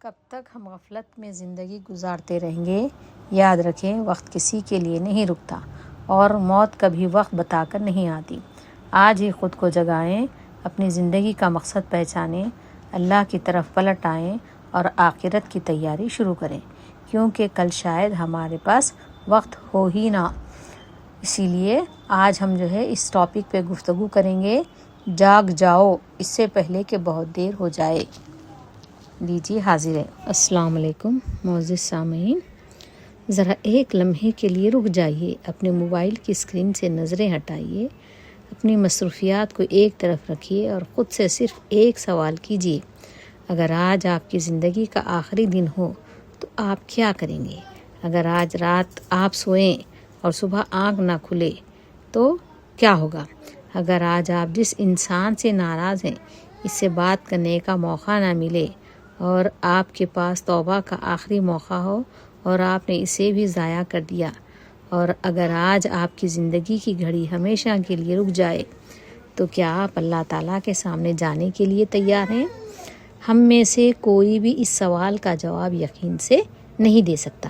کب تک ہم غفلت میں زندگی گزارتے رہیں گے؟ یاد رکھیں، وقت کسی کے لیے نہیں رکتا اور موت کبھی وقت بتا کر نہیں آتی۔ آج ہی خود کو جگائیں، اپنی زندگی کا مقصد پہچانیں، اللہ کی طرف پلٹ آئیں اور آخرت کی تیاری شروع کریں، کیونکہ کل شاید ہمارے پاس وقت ہو ہی نہ۔ اسی لیے آج ہم اس ٹاپک پہ گفتگو کریں گے، جاگ جاؤ اس سے پہلے کہ بہت دیر ہو جائے۔ لیجیے حاضر ہے۔ السلام علیکم معزز سامعین، ذرا ایک لمحے کے لیے رک جائیے، اپنے موبائل کی اسکرین سے نظریں ہٹائیے، اپنی مصروفیات کو ایک طرف رکھیے اور خود سے صرف ایک سوال کیجیے، اگر آج آپ کی زندگی کا آخری دن ہو تو آپ کیا کریں گے؟ اگر آج رات آپ سوئیں اور صبح آنکھ نہ کھلے تو کیا ہوگا؟ اگر آج آپ جس انسان سے ناراض ہیں اس سے بات کرنے کا موقع نہ ملے اور آپ کے پاس توبہ کا آخری موقع ہو اور آپ نے اسے بھی ضائع کر دیا، اور اگر آج آپ کی زندگی کی گھڑی ہمیشہ کے لیے رک جائے تو کیا آپ اللہ تعالیٰ کے سامنے جانے کے لیے تیار ہیں؟ ہم میں سے کوئی بھی اس سوال کا جواب یقین سے نہیں دے سکتا۔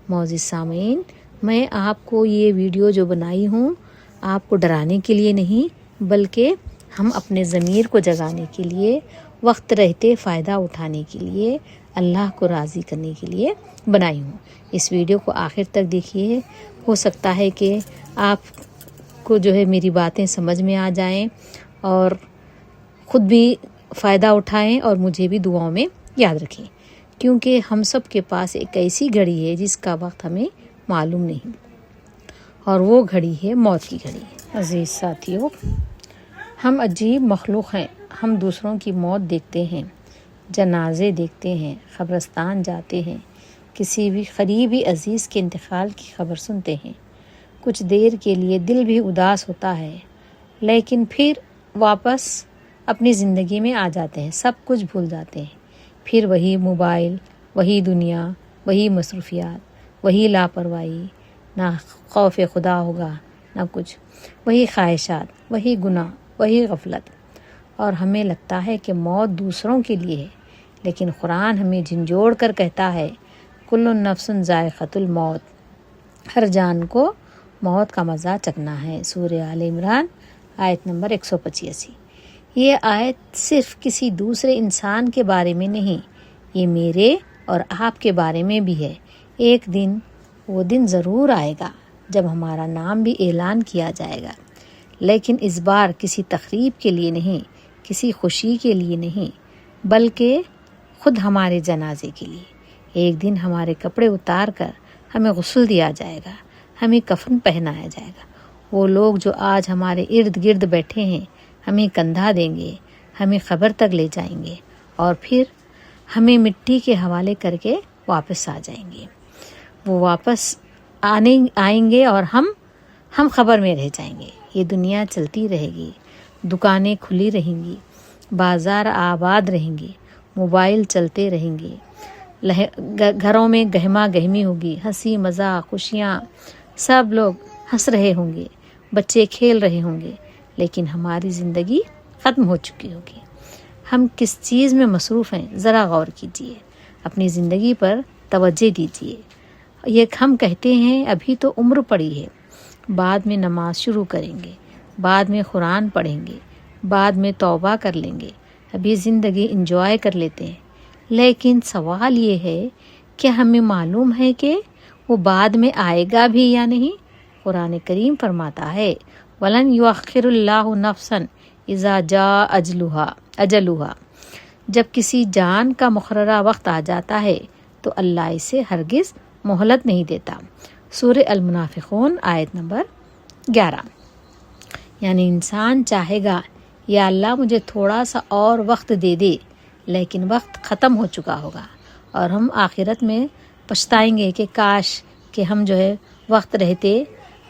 معزز سامعین، میں آپ کو یہ ویڈیو جو بنائی ہوں آپ کو ڈرانے کے لیے نہیں، بلکہ ہم اپنے ضمیر کو جگانے کے لیے، وقت رہتے فائدہ اٹھانے کے لیے، اللہ کو راضی کرنے کے لیے بنائی ہوں۔ اس ویڈیو کو آخر تک دیکھیے، ہو سکتا ہے کہ آپ کو میری باتیں سمجھ میں آ جائیں اور خود بھی فائدہ اٹھائیں اور مجھے بھی دعاؤں میں یاد رکھیں، کیونکہ ہم سب کے پاس ایک ایسی گھڑی ہے جس کا وقت ہمیں معلوم نہیں، اور وہ گھڑی ہے موت کی گھڑی۔ عزیز ساتھیو، ہم عجیب مخلوق ہیں، ہم دوسروں کی موت دیکھتے ہیں، جنازے دیکھتے ہیں، قبرستان جاتے ہیں، کسی بھی قریبی عزیز کے انتقال کی خبر سنتے ہیں، کچھ دیر کے لیے دل بھی اداس ہوتا ہے، لیکن پھر واپس اپنی زندگی میں آ جاتے ہیں، سب کچھ بھول جاتے ہیں، پھر وہی موبائل، وہی دنیا، وہی مصروفیات، وہی لاپرواہی، نہ خوف خدا ہوگا نہ کچھ، وہی خواہشات، وہی گناہ، وہی غفلت، اور ہمیں لگتا ہے کہ موت دوسروں کے لیے ہے، لیکن قرآن ہمیں جھنجھوڑ کر کہتا ہے، کل نفس ذائقۃ الموت، ہر جان کو موت کا مزہ چکھنا ہے۔ سورہ آل عمران آیت نمبر 185۔ یہ آیت صرف کسی دوسرے انسان کے بارے میں نہیں، یہ میرے اور آپ کے بارے میں بھی ہے۔ ایک دن وہ دن ضرور آئے گا جب ہمارا نام بھی اعلان کیا جائے گا، لیکن اس بار کسی تقریب کے لیے نہیں، کسی خوشی کے لیے نہیں، بلکہ خود ہمارے جنازے کے لیے۔ ایک دن ہمارے کپڑے اتار کر ہمیں غسل دیا جائے گا، ہمیں کفن پہنایا جائے گا۔ وہ لوگ جو آج ہمارے ارد گرد بیٹھے ہیں ہمیں کندھا دیں گے، ہمیں قبر تک لے جائیں گے اور پھر ہمیں مٹی کے حوالے کر کے واپس آ جائیں گے۔ وہ واپس آئیں گے اور ہم خبر میں رہ جائیں گے۔ یہ دنیا چلتی رہے گی، دکانیں کھلی رہیں گی، بازار آباد رہیں گے، موبائل چلتے رہیں گے، گھروں میں گہما گہمی ہوگی، ہنسی مذاق خوشیاں، سب لوگ ہنس رہے ہوں گے، بچے کھیل رہے ہوں گے، لیکن ہماری زندگی ختم ہو چکی ہوگی۔ ہم کس چیز میں مصروف ہیں ذرا غور کیجیے، اپنی زندگی پر توجہ دیجیے۔ یہ ہم کہتے ہیں ابھی تو عمر پڑی ہے، بعد میں نماز شروع کریں گے، بعد میں قرآن پڑھیں گے، بعد میں توبہ کر لیں گے، ابھی زندگی انجوائے کر لیتے ہیں، لیکن سوال یہ ہے کہ ہمیں معلوم ہے کہ وہ بعد میں آئے گا بھی یا نہیں؟ قرآن کریم فرماتا ہے وَلَن يُؤَخِّرُ اللَّهُ نَفْسًا إِذَا جَاءَ أَجَلُهَا۔ جب کسی جان کا مقررہ وقت آ جاتا ہے تو اللہ اسے ہرگز مہلت نہیں دیتا۔ سورہ المنافقون آیت نمبر 11۔ یعنی انسان چاہے گا یا اللہ مجھے تھوڑا سا اور وقت دے دے، لیکن وقت ختم ہو چکا ہوگا اور ہم آخرت میں پچھتائیں گے کہ کاش کہ ہم وقت رہتے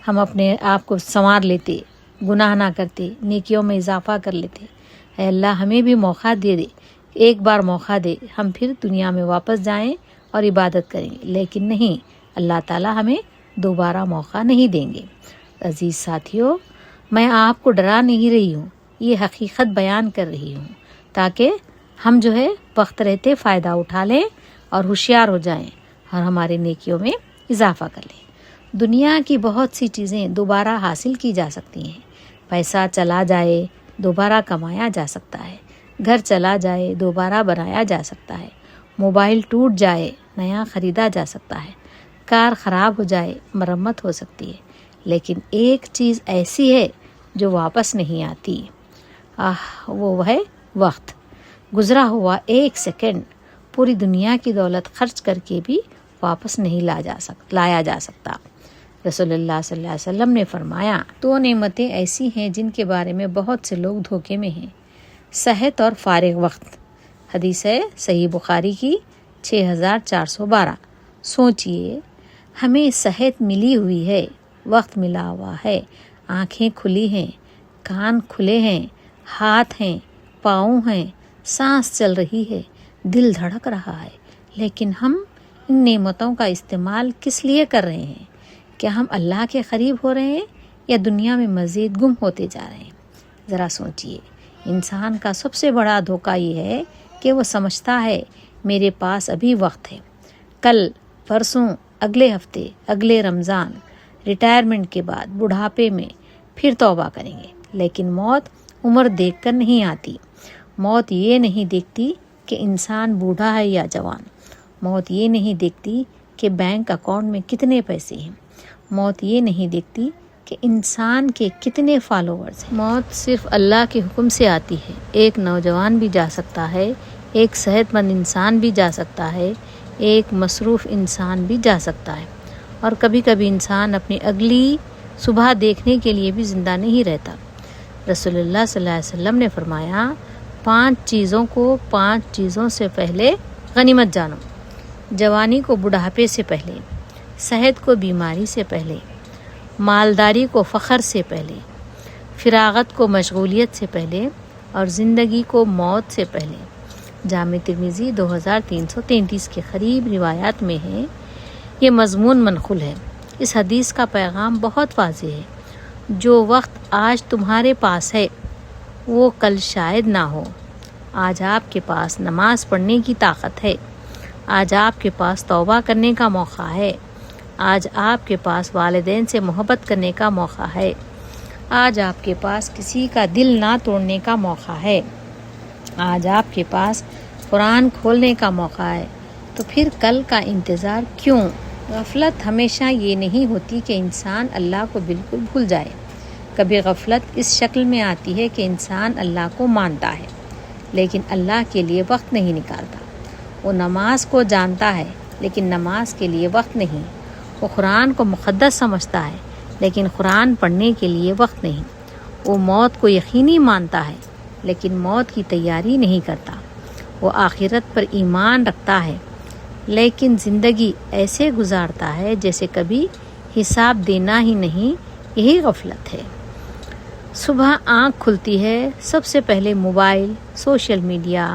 ہم اپنے آپ کو سنوار لیتے، گناہ نہ کرتے، نیکیوں میں اضافہ کر لیتے۔ اے اللہ ہمیں بھی موقع دے دے، ایک بار موقع دے، ہم پھر دنیا میں واپس جائیں اور عبادت کریں گے، لیکن نہیں، اللہ تعالیٰ ہمیں دوبارہ موقع نہیں دیں گے۔ عزیز ساتھیو، میں آپ کو ڈرا نہیں رہی ہوں، یہ حقیقت بیان کر رہی ہوں تاکہ ہم جو ہے وقت رہتے فائدہ اٹھا لیں اور ہوشیار ہو جائیں اور ہمارے نیکیوں میں اضافہ کر لیں۔ دنیا کی بہت سی چیزیں دوبارہ حاصل کی جا سکتی ہیں۔ پیسہ چلا جائے دوبارہ کمایا جا سکتا ہے، گھر چلا جائے دوبارہ بنایا جا سکتا ہے، موبائل ٹوٹ جائے نیا خریدا جا سکتا ہے، کار خراب ہو جائے مرمت ہو سکتی ہے، لیکن ایک چیز ایسی ہے جو واپس نہیں آتی، وہ ہے وقت۔ گزرا ہوا ایک سیکنڈ پوری دنیا کی دولت خرچ کر کے بھی واپس نہیں لایا جا سکتا۔ رسول اللہ صلی اللہ علیہ وسلم نے فرمایا، 2 نعمتیں ایسی ہیں جن کے بارے میں بہت سے لوگ دھوکے میں ہیں، صحت اور فارغ وقت۔ حدیث ہے صحیح بخاری کی 6412۔ سوچئے، ہمیں صحت ملی ہوئی ہے، وقت ملا ہوا ہے، آنکھیں کھلی ہیں، کان کھلے ہیں، ہاتھ ہیں، پاؤں ہیں، سانس چل رہی ہے، دل دھڑک رہا ہے، لیکن ہم ان نعمتوں کا استعمال کس لیے کر رہے ہیں؟ کیا ہم اللہ کے قریب ہو رہے ہیں یا دنیا میں مزید گم ہوتے جا رہے ہیں؟ ذرا سوچئے، انسان کا سب سے بڑا دھوکہ یہ ہے کہ وہ سمجھتا ہے میرے پاس ابھی وقت ہے، کل، پرسوں، اگلے ہفتے، اگلے رمضان، ریٹائرمنٹ کے بعد، بڑھاپے میں پھر توبہ کریں گے۔ لیکن موت عمر دیکھ کر نہیں آتی۔ موت یہ نہیں دیکھتی کہ انسان بوڑھا ہے یا جوان۔ موت یہ نہیں دیکھتی کہ بینک اکاؤنٹ میں کتنے پیسے ہیں۔ موت یہ نہیں دیکھتی کہ انسان کے کتنے فالوورز ہیں۔ موت صرف اللہ کے حکم سے آتی ہے۔ ایک نوجوان بھی جا سکتا ہے، ایک صحت مند انسان بھی جا سکتا ہے، ایک مصروف انسان بھی جا سکتا ہے، اور کبھی کبھی انسان اپنی اگلی صبح دیکھنے کے لیے بھی زندہ نہیں رہتا۔ رسول اللہ صلی اللہ علیہ وسلم نے فرمایا، 5 چیزوں کو 5 چیزوں سے پہلے غنیمت جانو۔ جوانی کو بڑھاپے سے پہلے، صحت کو بیماری سے پہلے، مالداری کو فخر سے پہلے، فراغت کو مشغولیت سے پہلے، اور زندگی کو موت سے پہلے۔ جامع ترمذی 2333 کے قریب روایات میں ہے، یہ مضمون منقول ہے۔ اس حدیث کا پیغام بہت واضح ہے۔ جو وقت آج تمہارے پاس ہے وہ کل شاید نہ ہو۔ آج آپ کے پاس نماز پڑھنے کی طاقت ہے، آج آپ کے پاس توبہ کرنے کا موقع ہے، آج آپ کے پاس والدین سے محبت کرنے کا موقع ہے، آج آپ کے پاس کسی کا دل نہ توڑنے کا موقع ہے، آج آپ کے پاس قرآن کھولنے کا موقع ہے، تو پھر کل کا انتظار کیوں؟ غفلت ہمیشہ یہ نہیں ہوتی کہ انسان اللہ کو بالکل بھول جائے۔ کبھی غفلت اس شکل میں آتی ہے کہ انسان اللہ کو مانتا ہے لیکن اللہ کے لیے وقت نہیں نکالتا۔ وہ نماز کو جانتا ہے لیکن نماز کے لیے وقت نہیں۔ وہ قرآن کو مقدس سمجھتا ہے لیکن قرآن پڑھنے کے لیے وقت نہیں۔ وہ موت کو یقینی مانتا ہے لیکن موت کی تیاری نہیں کرتا۔ وہ آخرت پر ایمان رکھتا ہے لیکن زندگی ایسے گزارتا ہے جیسے کبھی حساب دینا ہی نہیں۔ یہی غفلت ہے۔ صبح آنکھ کھلتی ہے، سب سے پہلے موبائل، سوشل میڈیا،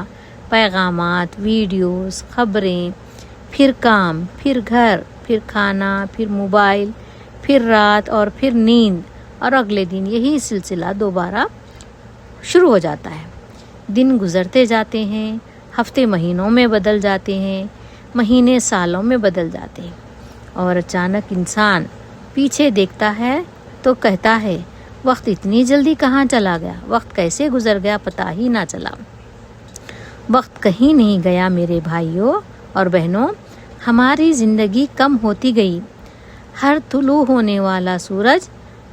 پیغامات، ویڈیوز، خبریں، پھر کام، پھر گھر، پھر کھانا، پھر موبائل، پھر رات اور پھر نیند، اور اگلے دن یہی سلسلہ دوبارہ شروع ہو جاتا ہے۔ دن گزرتے جاتے ہیں، ہفتے مہینوں میں بدل جاتے ہیں، مہینے سالوں میں بدل جاتے ہیں، اور اچانک انسان پیچھے دیکھتا ہے تو کہتا ہے، وقت اتنی جلدی کہاں چلا گیا؟ وقت کیسے گزر گیا پتہ ہی نہ چلا۔ وقت کہیں نہیں گیا میرے بھائیوں اور بہنوں، ہماری زندگی کم ہوتی گئی۔ ہر طلوع ہونے والا سورج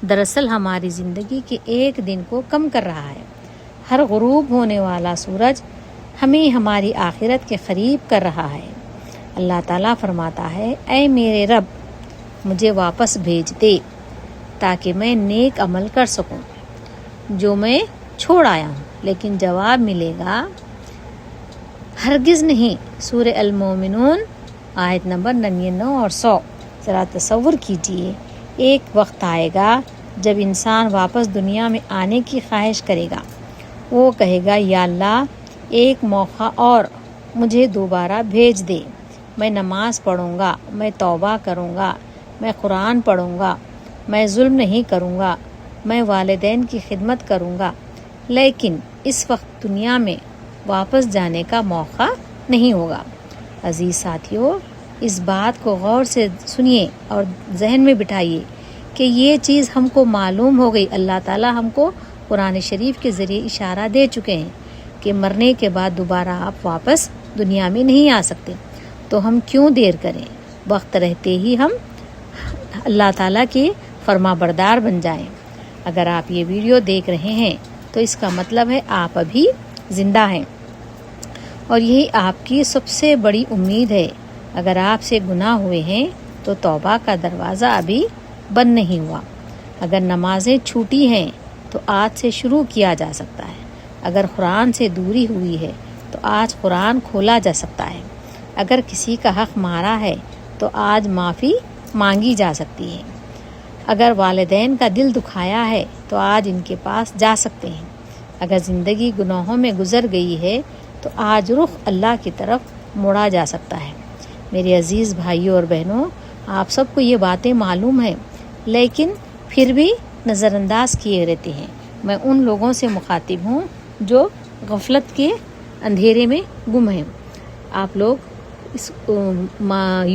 دراصل ہماری زندگی کے ایک دن کو کم کر رہا ہے۔ ہر غروب ہونے والا سورج ہمیں ہماری آخرت کے قریب کر رہا ہے۔ اللہ تعالیٰ فرماتا ہے، اے میرے رب، مجھے واپس بھیج دے تاکہ میں نیک عمل کر سکوں جو میں چھوڑ آیا ہوں۔ لیکن جواب ملے گا، ہرگز نہیں۔ سورہ المومنون آیت نمبر 99 اور 100۔ ذرا تصور کیجئے، ایک وقت آئے گا جب انسان واپس دنیا میں آنے کی خواہش کرے گا۔ وہ کہے گا، یا اللہ، ایک موقع اور مجھے دوبارہ بھیج دے۔ میں نماز پڑھوں گا، میں توبہ کروں گا، میں قرآن پڑھوں گا، میں ظلم نہیں کروں گا، میں والدین کی خدمت کروں گا۔ لیکن اس وقت دنیا میں واپس جانے کا موقع نہیں ہوگا۔ عزیز ساتھیو، اس بات کو غور سے سنیے اور ذہن میں بٹھائیے کہ یہ چیز ہم کو معلوم ہو گئی۔ اللہ تعالیٰ ہم کو قرآن شریف کے ذریعے اشارہ دے چکے ہیں کہ مرنے کے بعد دوبارہ آپ واپس دنیا میں نہیں آ سکتے، تو ہم کیوں دیر کریں؟ وقت رہتے ہی ہم اللہ تعالیٰ کے فرما بردار بن جائیں۔ اگر آپ یہ ویڈیو دیکھ رہے ہیں تو اس کا مطلب ہے آپ ابھی زندہ ہیں، اور یہی آپ کی سب سے بڑی امید ہے۔ اگر آپ سے گناہ ہوئے ہیں تو توبہ کا دروازہ ابھی بند نہیں ہوا۔ اگر نمازیں چھوٹی ہیں تو آج سے شروع کیا جا سکتا ہے۔ اگر قرآن سے دوری ہوئی ہے تو آج قرآن کھولا جا سکتا ہے۔ اگر کسی کا حق مارا ہے تو آج معافی مانگی جا سکتی ہے۔ اگر والدین کا دل دکھایا ہے تو آج ان کے پاس جا سکتے ہیں۔ اگر زندگی گناہوں میں گزر گئی ہے تو آج رخ اللہ کی طرف موڑا جا سکتا ہے۔ میرے عزیز بھائیوں اور بہنوں، آپ سب کو یہ باتیں معلوم ہیں، لیکن پھر بھی نظر انداز کیے رہتے ہیں۔ میں ان لوگوں سے مخاطب ہوں جو غفلت کے اندھیرے میں گم ہیں۔ آپ لوگ اس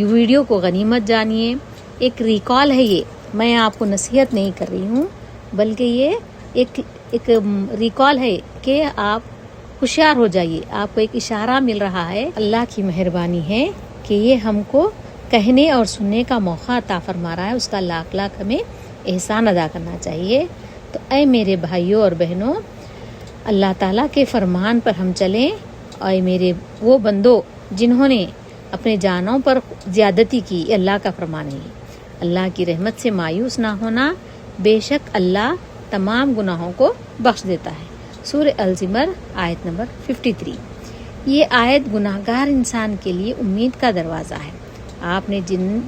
ویڈیو کو غنیمت جانیے۔ ایک ریکال ہے، یہ میں آپ کو نصیحت نہیں کر رہی ہوں، بلکہ یہ ایک ریکال ہے کہ آپ ہوشیار ہو جائیے۔ آپ کو ایک اشارہ مل رہا ہے۔ اللہ کی مہربانی ہے کہ یہ ہم کو کہنے اور سننے کا موقع عطا فرما رہا ہے، اس کا لاکھ لاکھ ہمیں احسان ادا کرنا چاہیے۔ تو اے میرے بھائیوں اور بہنوں، اللہ تعالیٰ کے فرمان پر ہم چلیں، اور میرے وہ بندوں جنہوں نے اپنے جانوں پر زیادتی کی، یہ اللہ کا فرمان ہے۔ اللہ کی رحمت سے مایوس نہ ہونا، بے شک اللہ تمام گناہوں کو بخش دیتا ہے۔ سورہ الزمر آیت نمبر 53۔ یہ آیت گناہگار انسان کے لیے امید کا دروازہ ہے۔ آپ نے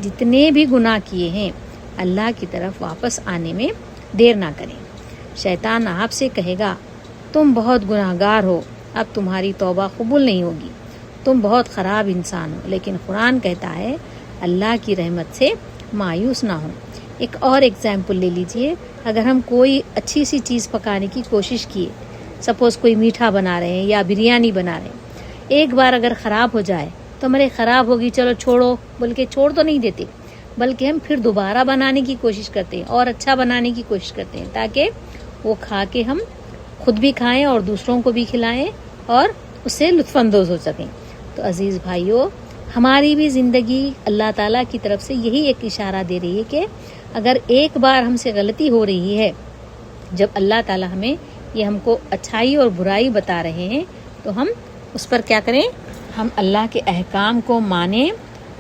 جتنے بھی گناہ کیے ہیں، اللہ کی طرف واپس آنے میں دیر نہ کریں۔ شیطان آپ سے کہے گا تم بہت گناہگار ہو، اب تمہاری توبہ قبول نہیں ہوگی، تم بہت خراب انسان ہو، لیکن قرآن کہتا ہے اللہ کی رحمت سے مایوس نہ ہو۔ ایک اور ایگزامپل لے لیجئے، اگر ہم کوئی اچھی سی چیز پکانے کی کوشش کیے، سپوز کوئی میٹھا بنا رہے ہیں یا بریانی بنا رہے ہیں، ایک بار اگر خراب ہو جائے تو ہمارے خراب ہوگی چلو چھوڑو، بلکہ چھوڑ تو نہیں دیتے، بلکہ ہم پھر دوبارہ بنانے کی کوشش کرتے ہیں اور اچھا بنانے کی کوشش کرتے ہیں، تاکہ وہ کھا کے ہم خود بھی کھائیں اور دوسروں کو بھی کھلائیں اور اس سے لطف اندوز ہو سکیں۔ تو عزیز بھائیوں، ہماری بھی زندگی اللہ تعالیٰ کی طرف سے یہی ایک اشارہ دے رہی ہے کہ اگر ایک بار ہم سے غلطی ہو رہی ہے، جب اللہ تعالیٰ ہمیں یہ ہم کو اچھائی اور برائی بتا رہے ہیں، تو ہم اس پر کیا کریں؟ ہم اللہ کے احکام کو مانیں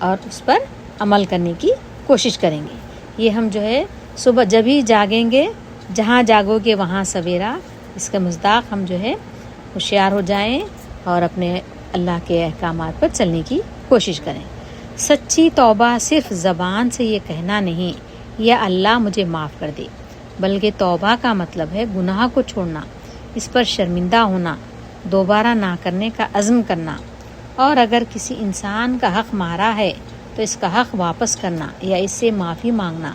اور اس پر عمل کرنے کی کوشش کریں گے۔ یہ ہم جو ہے صبح جب ہی جاگیں گے، جہاں جاگو گے وہاں سویرا، اس کا مصداق ہم جو ہے ہوشیار ہو جائیں اور اپنے اللہ کے احکامات پر چلنے کی کوشش کریں۔ سچی توبہ صرف زبان سے یہ کہنا نہیں یا اللہ مجھے معاف کر دے، بلکہ توبہ کا مطلب ہے گناہ کو چھوڑنا، اس پر شرمندہ ہونا، دوبارہ نہ کرنے کا عزم کرنا، اور اگر کسی انسان کا حق مارا ہے تو اس کا حق واپس کرنا یا اس سے معافی مانگنا،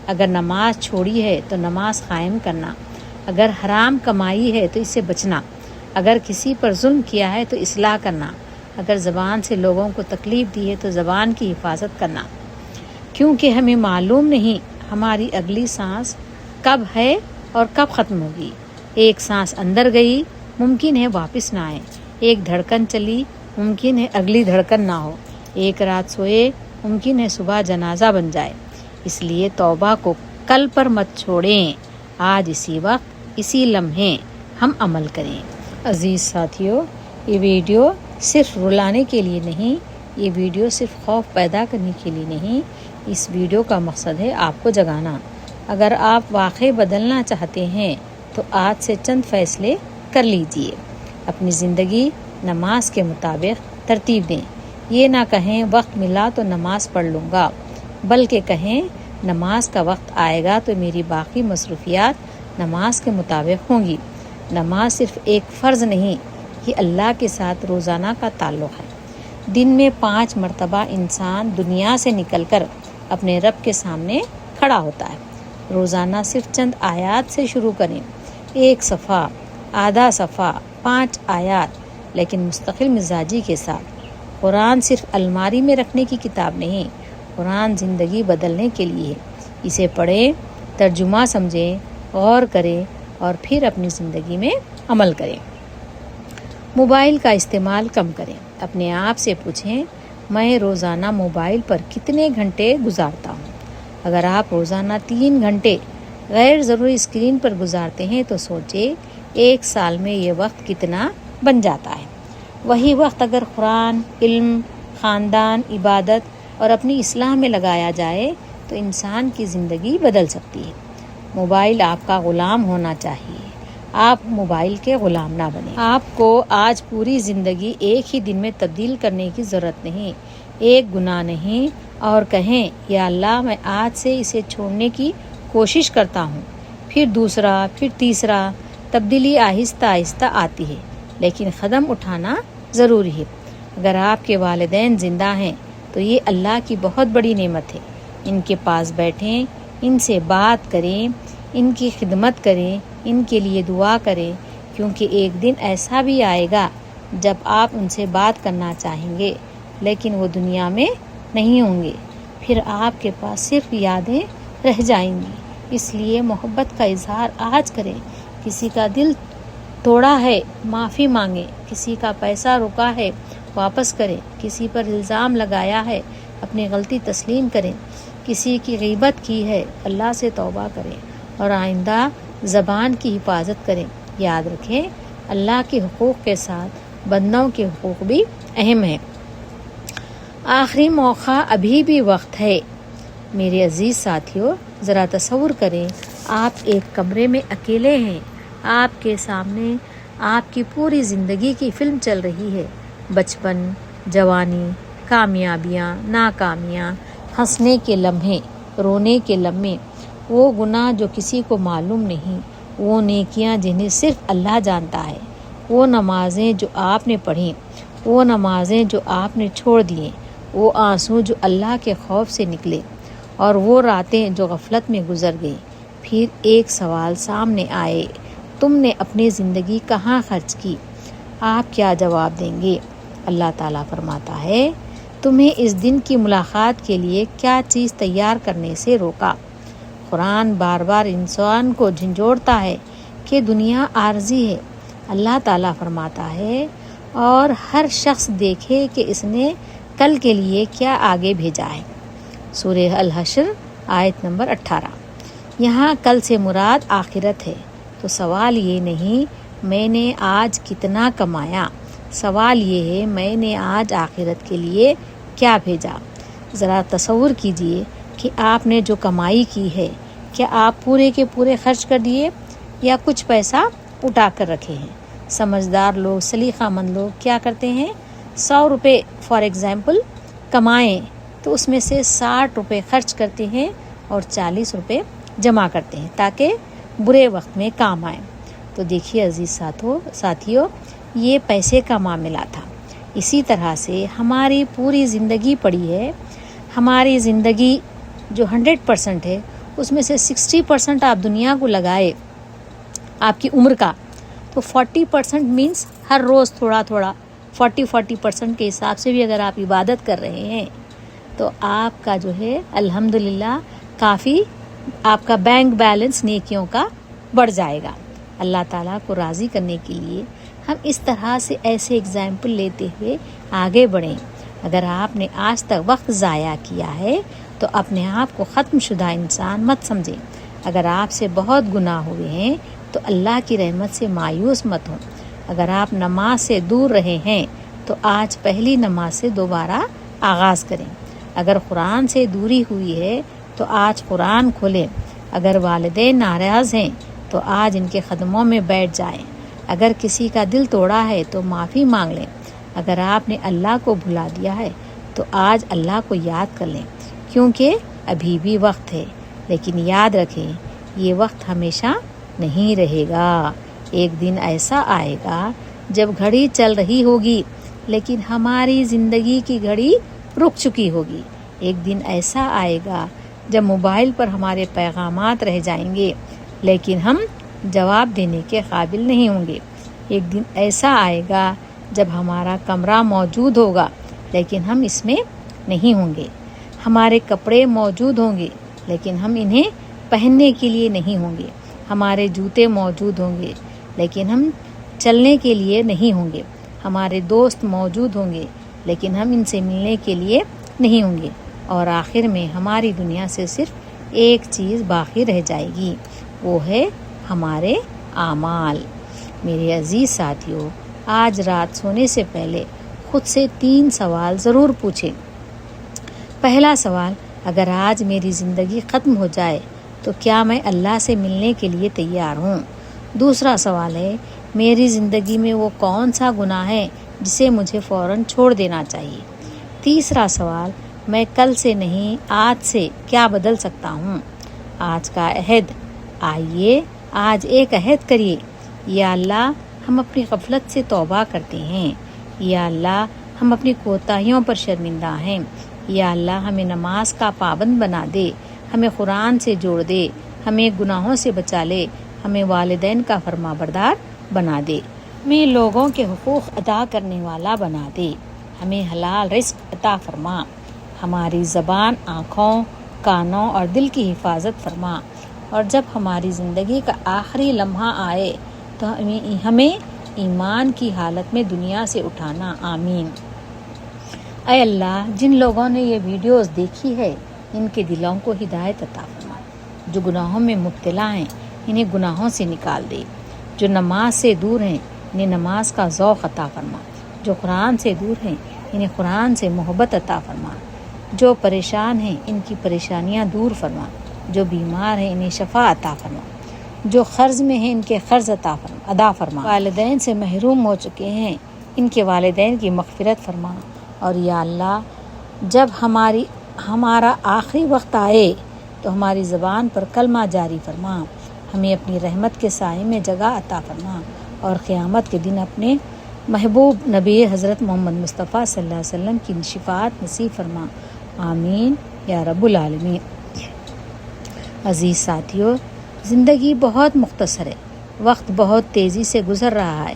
اگر نماز چھوڑی ہے تو نماز قائم کرنا، اگر حرام کمائی ہے تو اس سے بچنا، اگر کسی پر ظلم کیا ہے تو اصلاح کرنا، اگر زبان سے لوگوں کو تکلیف دی ہے تو زبان کی حفاظت کرنا، کیونکہ ہمیں معلوم نہیں ہماری اگلی سانس کب ہے اور کب ختم ہوگی۔ ایک سانس اندر گئی، ممکن ہے واپس نہ آئے، ایک دھڑکن چلی، ممکن ہے اگلی دھڑکن نہ ہو، ایک رات سوئے، ممکن ہے صبح جنازہ بن جائے۔ اس لیے توبہ کو کل پر مت چھوڑیں، آج اسی وقت اسی لمحے ہم عمل کریں۔ عزیز ساتھیوں، یہ ویڈیو صرف رلانے کے لیے نہیں، یہ ویڈیو صرف خوف پیدا کرنے کے لیے نہیں، اس ویڈیو کا مقصد ہے آپ کو جگانا۔ اگر آپ واقعی بدلنا چاہتے ہیں تو آج سے چند فیصلے کر لیجئے۔ اپنی زندگی نماز کے مطابق ترتیب دیں۔ یہ نہ کہیں وقت ملا تو نماز پڑھ لوں گا، بلکہ کہیں نماز کا وقت آئے گا تو میری باقی مصروفیات نماز کے مطابق ہوں گی۔ نماز صرف ایک فرض نہیں، یہ اللہ کے ساتھ روزانہ کا تعلق ہے۔ دن میں 5 مرتبہ انسان دنیا سے نکل کر اپنے رب کے سامنے کھڑا ہوتا ہے۔ روزانہ صرف چند آیات سے شروع کریں، 1 صفحہ، آدھا صفحہ، 5 آیات، لیکن مستقل مزاجی کے ساتھ۔ قرآن صرف الماری میں رکھنے کی کتاب نہیں، قرآن زندگی بدلنے کے لیے ہے۔ اسے پڑھیں، ترجمہ سمجھیں، غور کریں اور پھر اپنی زندگی میں عمل کریں۔ موبائل کا استعمال کم کریں۔ اپنے آپ سے پوچھیں، میں روزانہ موبائل پر کتنے گھنٹے گزارتا ہوں؟ اگر آپ روزانہ 3 گھنٹے غیر ضروری اسکرین پر گزارتے ہیں تو سوچیں 1 سال میں یہ وقت کتنا بن جاتا ہے۔ وہی وقت اگر قرآن، علم، خاندان، عبادت اور اپنی اصلاح میں لگایا جائے تو انسان کی زندگی بدل سکتی ہے۔ موبائل آپ کا غلام ہونا چاہیے، آپ موبائل کے غلام نہ بنیں۔ آپ کو آج پوری زندگی ایک ہی دن میں تبدیل کرنے کی ضرورت نہیں، ایک گناہ نہیں، اور کہیں یا اللہ میں آج سے اسے چھوڑنے کی کوشش کرتا ہوں، پھر دوسرا، پھر تیسرا۔ تبدیلی آہستہ آہستہ آتی ہے، لیکن قدم اٹھانا ضروری ہے۔ اگر آپ کے والدین زندہ ہیں تو یہ اللہ کی بہت بڑی نعمت ہے۔ ان کے پاس بیٹھیں، ان سے بات کریں، ان کی خدمت کریں، ان کے لیے دعا کریں، کیونکہ ایک دن ایسا بھی آئے گا جب آپ ان سے بات کرنا چاہیں گے لیکن وہ دنیا میں نہیں ہوں گے، پھر آپ کے پاس صرف یادیں رہ جائیں گی۔ اس لیے محبت کا اظہار آج کریں۔ کسی کا دل توڑا ہے، معافی مانگیں۔ کسی کا پیسہ رکا ہے، واپس کریں۔ کسی پر الزام لگایا ہے، اپنی غلطی تسلیم کریں۔ کسی کی غیبت کی ہے، اللہ سے توبہ کریں اور آئندہ زبان کی حفاظت کریں۔ یاد رکھیں، اللہ کے حقوق کے ساتھ بندوں کے حقوق بھی اہم ہیں۔ آخری موقع، ابھی بھی وقت ہے۔ میرے عزیز ساتھیوں، ذرا تصور کریں، آپ ایک کمرے میں اکیلے ہیں، آپ کے سامنے آپ کی پوری زندگی کی فلم چل رہی ہے۔ بچپن، جوانی، کامیابیاں، ناکامیاں، ہنسنے کے لمحے، رونے کے لمحے، وہ گناہ جو کسی کو معلوم نہیں، وہ نیکیاں جنہیں صرف اللہ جانتا ہے، وہ نمازیں جو آپ نے پڑھیں، وہ نمازیں جو آپ نے چھوڑ دیں، وہ آنسو جو اللہ کے خوف سے نکلے، اور وہ راتیں جو غفلت میں گزر گئیں۔ پھر ایک سوال سامنے آئے، تم نے اپنی زندگی کہاں خرچ کی؟ آپ کیا جواب دیں گے؟ اللہ تعالیٰ فرماتا ہے، تمہیں اس دن کی ملاقات کے لیے کیا چیز تیار کرنے سے روکا؟ قرآن بار بار انسان کو جھنجھوڑتا ہے کہ دنیا عارضی ہے۔ اللہ تعالیٰ فرماتا ہے، اور ہر شخص دیکھے کہ اس نے کل کے لیے کیا آگے بھیجا ہے۔ سورہ الحشر آیت نمبر 18۔ یہاں کل سے مراد آخرت ہے، تو سوال یہ نہیں میں نے آج کتنا کمایا، سوال یہ ہے میں نے آج آخرت کے لیے کیا بھیجا۔ ذرا تصور کیجئے کہ آپ نے جو کمائی کی ہے، کیا آپ پورے کے پورے خرچ کر دیے یا کچھ پیسہ اٹھا کر رکھے ہیں؟ سمجھدار لوگ، سلیقہ مند لوگ کیا کرتے ہیں؟ 100 روپے فار ایگزامپل کمائیں تو اس میں سے 60 روپے خرچ کرتے ہیں اور 40 روپے جمع کرتے ہیں تاکہ برے وقت میں کام آئیں۔ تو دیکھیے عزیز ساتھیوں، یہ پیسے کا معاملہ تھا۔ اسی طرح سے ہماری پوری زندگی پڑی ہے۔ ہماری زندگی جو 100% ہے، اس میں سے 60% آپ دنیا کو لگائے آپ کی عمر کا، تو 40% مینس ہر روز تھوڑا تھوڑا 40% کے حساب سے بھی اگر آپ عبادت کر رہے ہیں تو آپ کا جو ہے الحمدللہ کافی آپ کا بینک بیلنس نیکیوں کا بڑھ جائے گا۔ اللہ تعالیٰ کو راضی کرنے کے لیے ہم اس طرح سے ایسے اگزامپل لیتے ہوئے آگے بڑھیں۔ اگر آپ نے آج تک وقت ضائع کیا ہے تو اپنے آپ کو ختم شدہ انسان مت سمجھیں۔ اگر آپ سے بہت گناہ ہوئے ہیں تو اللہ کی رحمت سے مایوس مت ہوں۔ اگر آپ نماز سے دور رہے ہیں تو آج پہلی نماز سے دوبارہ آغاز کریں۔ اگر قرآن سے دوری ہوئی ہے تو آج قرآن کھولیں۔ اگر والدین ناراض ہیں تو آج ان کے قدموں میں بیٹھ جائیں۔ اگر کسی کا دل توڑا ہے تو معافی مانگ لیں۔ اگر آپ نے اللہ کو بھلا دیا ہے تو آج اللہ کو یاد کر لیں، کیونکہ ابھی بھی وقت ہے۔ لیکن یاد رکھیں، یہ وقت ہمیشہ نہیں رہے گا۔ ایک دن ایسا آئے گا جب گھڑی چل رہی ہوگی لیکن ہماری زندگی کی گھڑی رک چکی ہوگی۔ ایک دن ایسا آئے گا جب موبائل پر ہمارے پیغامات رہ جائیں گے لیکن ہم جواب دینے کے قابل نہیں ہوں گے۔ ایک دن ایسا آئے گا جب ہمارا کمرہ موجود ہوگا لیکن ہم اس میں نہیں ہوں گے، ہمارے کپڑے موجود ہوں گے لیکن ہم انہیں پہننے کے لیے نہیں ہوں گے، ہمارے جوتے موجود ہوں گے لیکن ہم چلنے کے لیے نہیں ہوں گے، ہمارے دوست موجود ہوں گے لیکن ہم ان سے ملنے کے لیے نہیں ہوں گے، اور آخر میں ہماری دنیا سے صرف ایک چیز باقی رہ جائے گی، وہ ہے ہمارے اعمال۔ میرے عزیز ساتھیو، آج رات سونے سے پہلے خود سے 3 سوال ضرور پوچھیں۔ پہلا سوال، اگر آج میری زندگی ختم ہو جائے تو کیا میں اللہ سے ملنے کے لیے تیار ہوں؟ دوسرا سوال ہے، میری زندگی میں وہ کون سا گناہ ہے جسے مجھے فوراً چھوڑ دینا چاہیے؟ تیسرا سوال، میں کل سے نہیں آج سے کیا بدل سکتا ہوں؟ آج کا عہد، آئیے آج ایک عہد کریے، یا اللہ ہم اپنی غفلت سے توبہ کرتے ہیں، یا اللہ ہم اپنی کوتاہیوں پر شرمندہ ہیں، یا اللہ ہمیں نماز کا پابند بنا دے، ہمیں قرآن سے جوڑ دے، ہمیں گناہوں سے بچا لے، ہمیں والدین کا فرما بردار بنا دے، ہمیں لوگوں کے حقوق ادا کرنے والا بنا دے، ہمیں حلال رزق عطا فرما، ہماری زبان، آنکھوں، کانوں اور دل کی حفاظت فرما، اور جب ہماری زندگی کا آخری لمحہ آئے تو ہمیں ایمان کی حالت میں دنیا سے اٹھانا، آمین۔ اے اللہ، جن لوگوں نے یہ ویڈیوز دیکھی ہے ان کے دلوں کو ہدایت عطا فرما، جو گناہوں میں مبتلا ہیں انہیں گناہوں سے نکال دے، جو نماز سے دور ہیں انہیں نماز کا ذوق عطا فرما، جو قرآن سے دور ہیں انہیں قرآن سے محبت عطا فرما، جو پریشان ہیں ان کی پریشانیاں دور فرما، جو بیمار ہیں انہیں شفا عطا فرما، جو قرض میں ہیں ان کے قرض ادا فرما، والدین سے محروم ہو چکے ہیں ان کے والدین کی مغفرت فرما، اور یا اللہ جب ہمارا آخری وقت آئے تو ہماری زبان پر کلمہ جاری فرما، ہمیں اپنی رحمت کے سائے میں جگہ عطا فرما، اور قیامت کے دن اپنے محبوب نبی حضرت محمد مصطفیٰ صلی اللہ علیہ وسلم کی شفاعت نصیب فرما، آمین یا رب العالمین۔ عزیز ساتھیو، زندگی بہت مختصر ہے، وقت بہت تیزی سے گزر رہا ہے،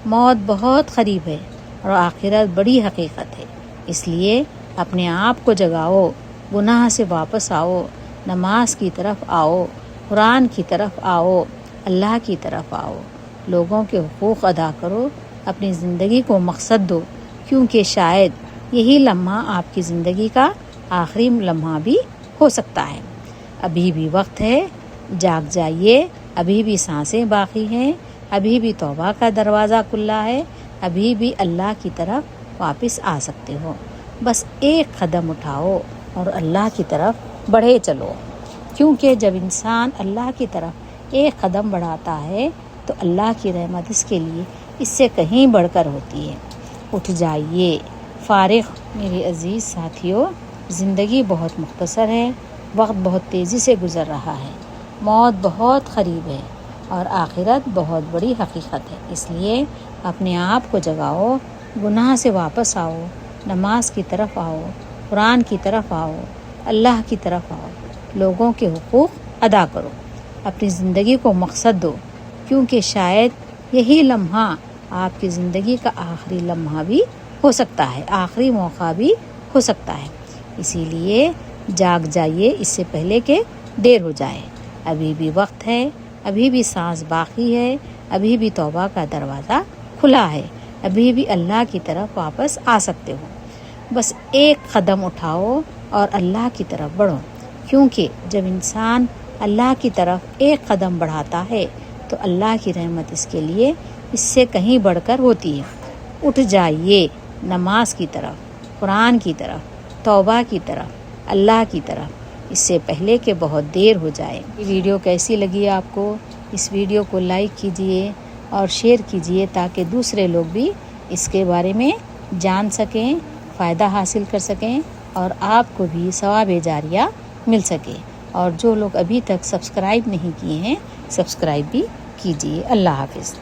موت بہت قریب ہے اور آخرت بڑی حقیقت ہے، اس لیے اپنے آپ کو جگاؤ، گناہ سے واپس آؤ، نماز کی طرف آؤ، قرآن کی طرف آؤ، اللہ کی طرف آؤ، لوگوں کے حقوق ادا کرو، اپنی زندگی کو مقصد دو، کیونکہ شاید یہی لمحہ آپ کی زندگی کا آخری لمحہ بھی ہو سکتا ہے۔ ابھی بھی وقت ہے، جاگ جائیے، ابھی بھی سانسیں باقی ہیں، ابھی بھی توبہ کا دروازہ کھلا ہے، ابھی بھی اللہ کی طرف واپس آ سکتے ہو، بس ایک قدم اٹھاؤ اور اللہ کی طرف بڑھے چلو، کیونکہ جب انسان اللہ کی طرف ایک قدم بڑھاتا ہے تو اللہ کی رحمت اس کے لیے اس سے کہیں بڑھ کر ہوتی ہے۔ اٹھ جائیے، فارغ۔ میرے عزیز ساتھیو، زندگی بہت مختصر ہے، وقت بہت تیزی سے گزر رہا ہے، موت بہت قریب ہے اور آخرت بہت بڑی حقیقت ہے، اس لیے اپنے آپ کو جگاؤ، گناہ سے واپس آؤ، نماز کی طرف آؤ، قرآن کی طرف آؤ، اللہ کی طرف آؤ، لوگوں کے حقوق ادا کرو، اپنی زندگی کو مقصد دو، کیونکہ شاید یہی لمحہ آپ کی زندگی کا آخری لمحہ بھی ہو سکتا ہے، آخری موقع بھی ہو سکتا ہے، اسی لیے جاگ جائیے اس سے پہلے کہ دیر ہو جائے، ابھی بھی وقت ہے، ابھی بھی سانس باقی ہے، ابھی بھی توبہ کا دروازہ کھلا ہے، ابھی بھی اللہ کی طرف واپس آ سکتے ہو، بس ایک قدم اٹھاؤ اور اللہ کی طرف بڑھو، کیونکہ جب انسان اللہ کی طرف ایک قدم بڑھاتا ہے تو اللہ کی رحمت اس کے لیے اس سے کہیں بڑھ کر ہوتی ہے۔ اٹھ جائیے، نماز کی طرف، قرآن کی طرف، توبہ کی طرف، اللہ کی طرف، اس سے پہلے کہ بہت دیر ہو جائے۔ یہ ویڈیو کیسی لگی آپ کو؟ اس ویڈیو کو لائک کیجئے اور شیئر کیجئے تاکہ دوسرے لوگ بھی اس کے بارے میں جان سکیں، فائدہ حاصل کر سکیں اور آپ کو بھی ثواب جاریہ مل سکے، اور جو لوگ ابھی تک سبسکرائب نہیں کیے ہیں سبسکرائب بھی کیجئے۔ اللہ حافظ۔